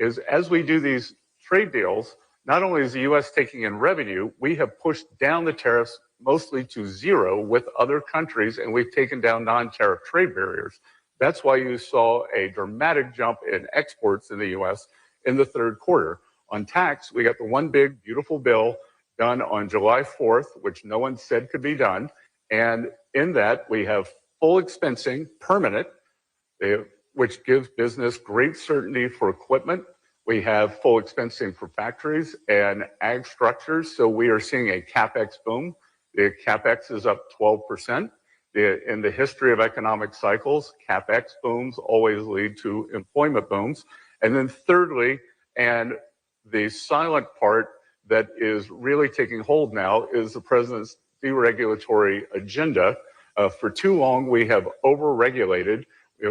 is as we do these trade deals, not only is the U.S. taking in revenue, we have pushed down the tariffs mostly to zero with other countries, and we've taken down non-tariff trade barriers. That's why you saw a dramatic jump in exports in the U.S. in the third quarter. On tax, we got the one big, beautiful bill done on July 4th, which no one said could be done. And in that, we have full expensing, permanent, which gives business great certainty for equipment. We have full expensing for factories and ag structures. So we are seeing a CapEx boom. The CapEx is up 12%. In the history of economic cycles, CapEx booms always lead to employment booms. And then thirdly, and the silent part that is really taking hold now is the president's deregulatory agenda. For too long, we have overregulated.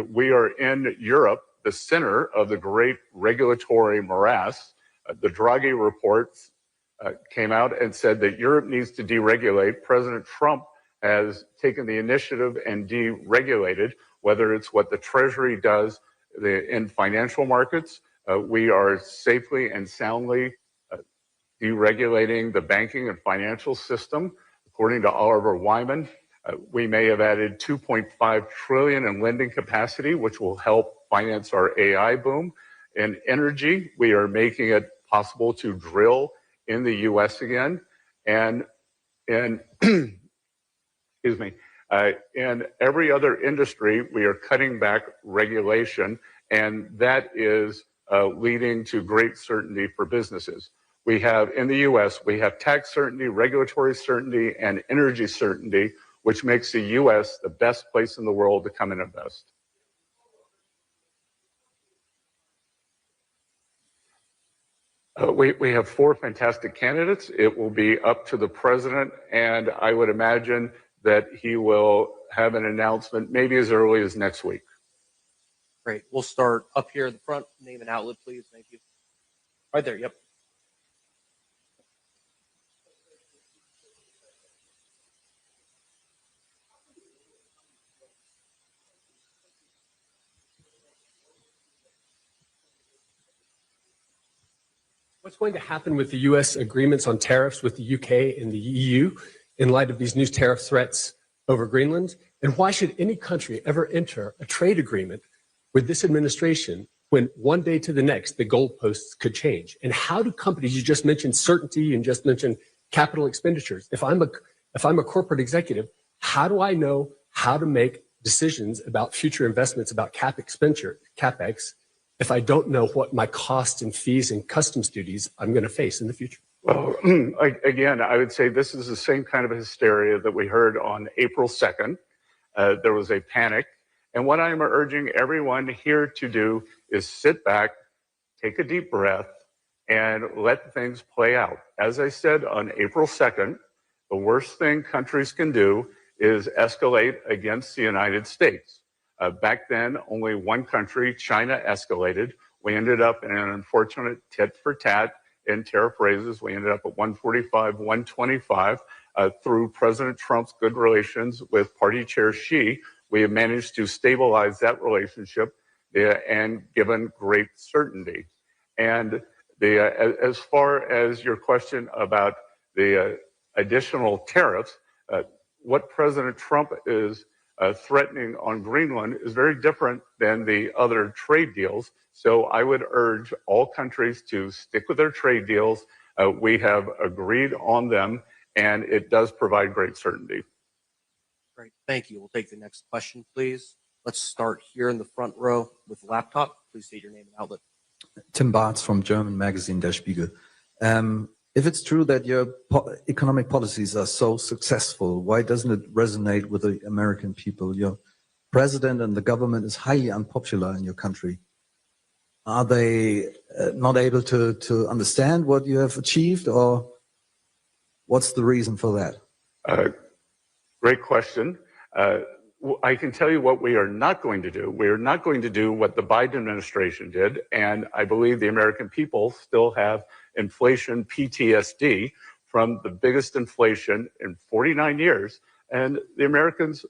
We are in Europe, the center of the great regulatory morass. The Draghi reports came out and said that Europe needs to deregulate. President Trump has taken the initiative and deregulated, whether it's what the Treasury does in financial markets. We are safely and soundly deregulating the banking and financial system. According to Oliver Wyman, we may have added 2.5 trillion in lending capacity, which will help finance our AI boom. In energy, we are making it possible to drill in the U.S. again. And in, excuse me, in every other industry, we are cutting back regulation, and that is leading to great certainty for businesses. We have, in the U.S., we have tax certainty, regulatory certainty, and energy certainty, which makes the U.S. the best place in the world to come and invest. We have 4 fantastic candidates. It will be up to the president, and I would imagine that he will have an announcement maybe as early as next week. Great. We'll start up here in the front. Name and outlet, please. Thank you. Right there. Yep. What's going to happen with the U.S. agreements on tariffs with the U.K. and the EU in light of these new tariff threats over Greenland? And why should any country ever enter a trade agreement with this administration when one day to the next the goalposts could change? And how do companies, you just mentioned certainty and just mentioned capital expenditures. If I'm a corporate executive, how do I know how to make decisions about future investments, about CapEx, if I don't know what my costs and fees and customs duties I'm going to face in the future? Well, again, I would say this is the same kind of hysteria that we heard on April 2nd. There was a panic. And what I'm urging everyone here to do is sit back, take a deep breath, and let things play out. As I said on April 2nd, the worst thing countries can do is escalate against the United States. Back then, only one country, China, escalated. We ended up in an unfortunate tit for tat in tariff raises. We ended up at 145, 125. Through President Trump's good relations with Party Chair Xi, we have managed to stabilize that relationship and given great certainty. And as far as your question about the additional tariffs, what President Trump is threatening on Greenland is very different than the other trade deals. So I would urge all countries to stick with their trade deals. We have agreed on them, and it does provide great certainty. Great. Thank you. We'll take the next question, please. Let's start here in the front row with laptop. Please state your name and outlet. Tim Bartz from German magazine Der Spiegel. If it's true that your economic policies are so successful, why doesn't it resonate with the American people? Your president and the government is highly unpopular in your country. Are they not able to understand what you have achieved, or what's the reason for that? Great question. I can tell you what we are not going to do. We are not going to do what the Biden administration did, and I believe the American people still have inflation PTSD from the biggest inflation in 49 years, and the Americans,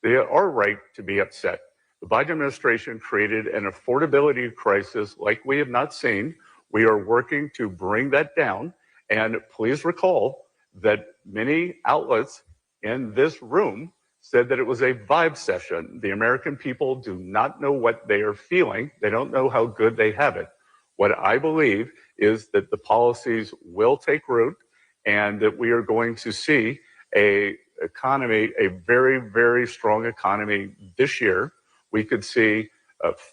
they are right to be upset. The Biden administration created an affordability crisis like we have not seen. We are working to bring that down. And please recall that many outlets in this room said that it was a vibe session. The American people do not know what they are feeling. They don't know how good they have it. What I believe is that the policies will take root and that we are going to see a economy, a very, very strong economy this year. We could see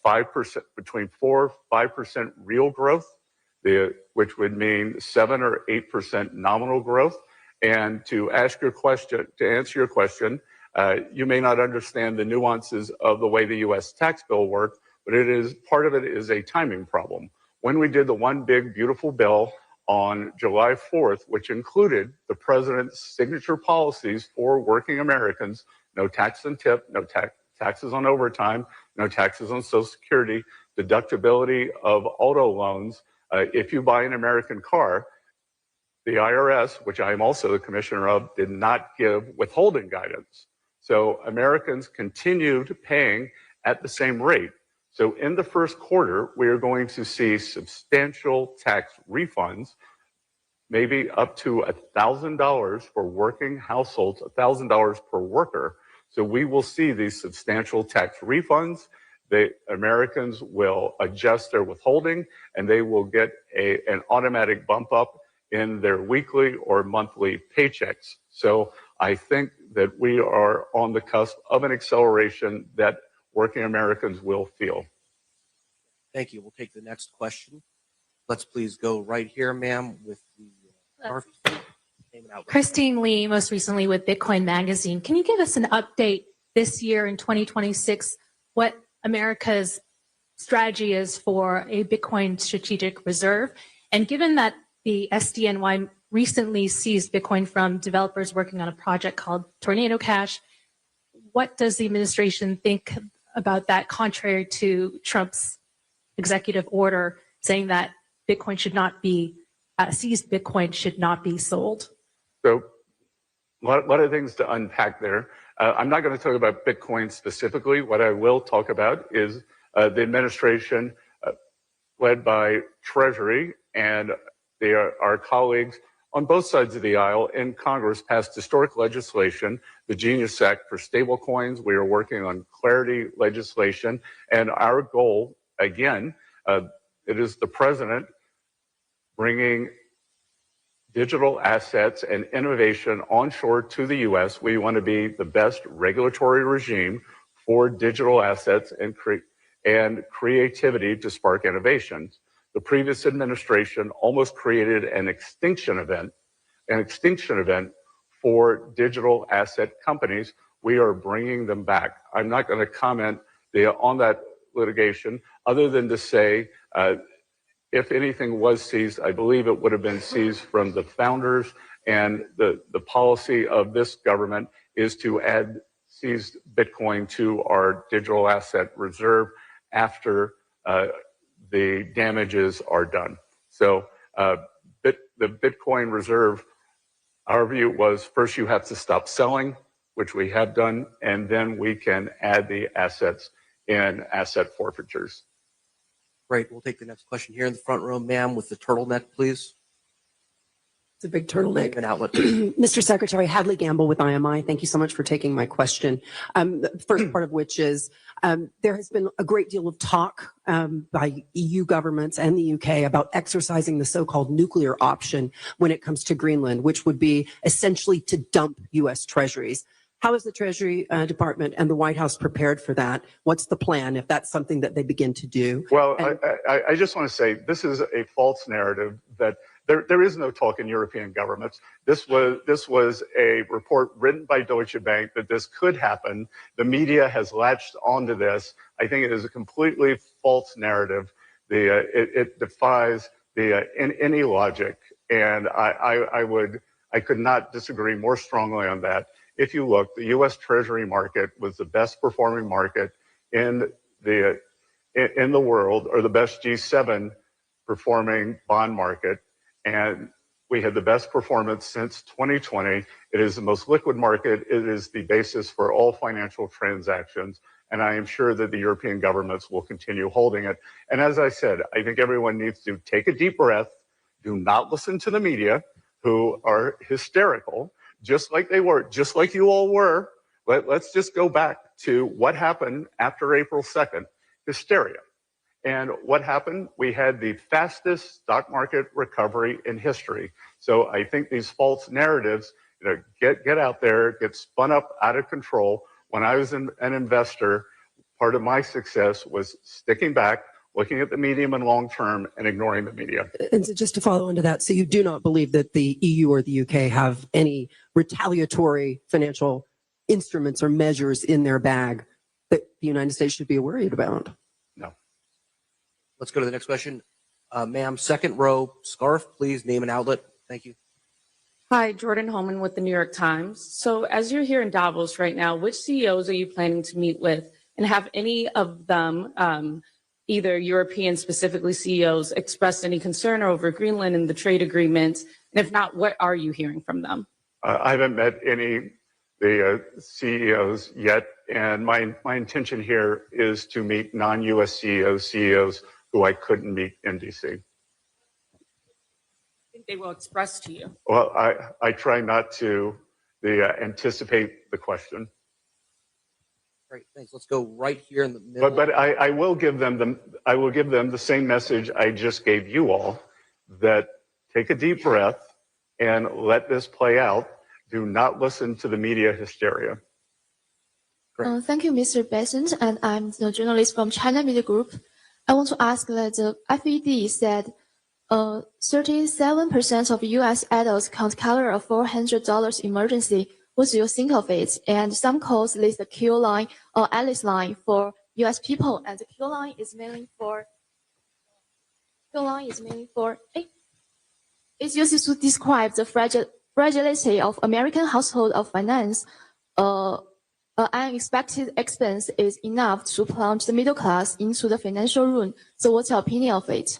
5%, between 4-5% real growth, which would mean 7 or 8% nominal growth. And to answer your question, you may not understand the nuances of the way the U.S. tax bill works, but part of it is a timing problem. When we did the One Big Beautiful Bill on July 4th, which included the president's signature policies for working Americans, no tax on tip, no taxes on overtime, no taxes on Social Security, deductibility of auto loans. If you buy an American car, the IRS, which I am also the commissioner of, did not give withholding guidance. So Americans continued paying at the same rate. So in the first quarter, we are going to see substantial tax refunds, maybe up to $1,000 for working households, $1,000 per worker. So we will see these substantial tax refunds. The Americans will adjust their withholding and they will get an automatic bump up in their weekly or monthly paychecks. So I think that we are on the cusp of an acceleration that working Americans will feel. Thank you. We'll take the next question. Let's please go right here, ma'am, with the name and outlet. Christine Lee, most recently with Bitcoin Magazine. Can you give us an update this year in 2026, what America's strategy is for a Bitcoin strategic reserve? And given that the SDNY recently seized Bitcoin from developers working on a project called Tornado Cash, what does the administration think about that, contrary to Trump's executive order saying that Bitcoin should not be, seized Bitcoin should not be sold? So a lot of things to unpack there. I'm not going to talk about Bitcoin specifically. What I will talk about is the administration led by Treasury and our colleagues on both sides of the aisle in Congress passed historic legislation, the Genius Act for stablecoins. We are working on clarity legislation. And our goal, again, it is the president bringing digital assets and innovation onshore to the U.S. We want to be the best regulatory regime for digital assets and creativity to spark innovations. The previous administration almost created an extinction event for digital asset companies. We are bringing them back. I'm not going to comment on that litigation other than to say, if anything was seized, I believe it would have been seized from the founders, and the policy of this government is to add seized Bitcoin to our digital asset reserve after the damages are done. So the Bitcoin reserve, our view was first you have to stop selling, which we have done, and then we can add the assets in asset forfeitures. Great. We'll take the next question here in the front row, ma'am, with the turtleneck, please. It's a big turtleneck. Name and outlet. Mr. Secretary, Hadley Gamble with IMI. Thank you so much for taking my question. The first part of which is there has been a great deal of talk by EU governments and the UK about exercising the so-called nuclear option when it comes to Greenland, which would be essentially to dump US treasuries. How is the Treasury Department and the White House prepared for that? What's the plan if that's something that they begin to do? Well, I just want to say this is a false narrative that there is no talk in European governments. This was a report written by Deutsche Bank that this could happen. The media has latched onto this. I think it is a completely false narrative. It defies any logic, and I could not disagree more strongly on that. If you look, the U.S. Treasury market was the best performing market in the world, or the best G7 performing bond market. And we had the best performance since 2020. It is the most liquid market. It is the basis for all financial transactions. And I am sure that the European governments will continue holding it. And as I said, I think everyone needs to take a deep breath. Do not listen to the media who are hysterical, just like they were, just like you all were. Let's just go back to what happened after April 2nd, hysteria. And what happened? We had the fastest stock market recovery in history. So I think these false narratives, get out there, get spun up out of control. When I was an investor, part of my success was sticking back, looking at the medium and long term, and ignoring the media. And so just to follow into that, so you do not believe that the EU or the UK have any retaliatory financial instruments or measures in their bag that the United States should be worried about? No. Let's go to the next question. Ma'am, second row, scarf, please, name and outlet. Thank you. Hi, Jordan Holman with the New York Times. So as you're here in Davos right now, which CEOs are you planning to meet with? And have any of them, either European specifically CEOs, expressed any concern over Greenland and the trade agreements? And if not, what are you hearing from them? I haven't met any the CEOs yet, and my intention here is to meet non-U.S. CEOs who I couldn't meet in D.C. They will express to you. Well, I try not to anticipate the question. Great, thanks. Let's go right here in the middle. But I will give them the same message I just gave you all, that take a deep breath and let this play out. Do not listen to the media hysteria. Thank you, Mr. Bessent, and I'm the journalist from China Media Group. I want to ask that the FED said 37% of U.S. adults can't cover a $400 emergency. What do you think of it? And some calls list the Q line or Alice line for U.S. people, and the Q line is mainly for it's used to describe the fragility of American household of finance. Unexpected expense is enough to plunge the middle class into the financial ruin. So what's your opinion of it?